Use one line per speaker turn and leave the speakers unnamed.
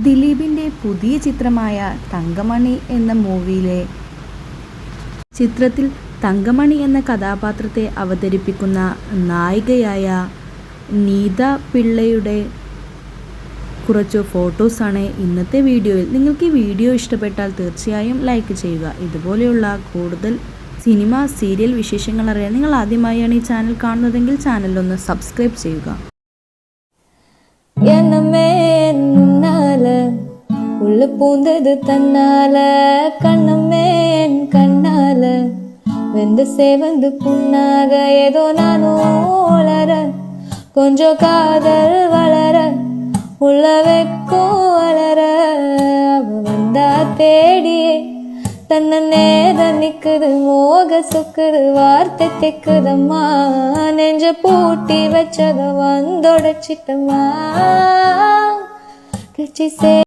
ദിലീപിൻ്റെ പുതിയ ചിത്രമായ തങ്കമണി എന്ന മൂവിയിലെ ചിത്രത്തിൽ തങ്കമണി എന്ന കഥാപാത്രത്തെ അവതരിപ്പിക്കുന്ന നായികയായ നീത പിള്ളയുടെ കുറച്ച് ഫോട്ടോസാണ് ഇന്നത്തെ വീഡിയോയിൽ. നിങ്ങൾക്ക് ഈ വീഡിയോ ഇഷ്ടപ്പെട്ടാൽ തീർച്ചയായും ലൈക്ക് ചെയ്യുക. ഇതുപോലെയുള്ള കൂടുതൽ സിനിമ സീരിയൽ വിശേഷങ്ങൾ അറിയാൻ നിങ്ങൾ ആദ്യമായാണ് ഈ ചാനൽ കാണുന്നതെങ്കിൽ ചാനലൊന്ന് സബ്സ്ക്രൈബ് ചെയ്യുക.
உள்ள பூந்தது தன்னால கண்ணமே என் கண்ணால வெந்து சேவந்து புண்ணாக ஏதோ நானும் வளர கொஞ்சம் காதல் வளர உள்ள வெக்கம் வளர அவ வந்தா தேடியே தன்னை நேர நிக்குது மோக சொக்குது வார்த்தை தெக்குதம்மா நெஞ்ச பூட்டி வச்சத வந்தொடச்சிட்டம்மா கட்சி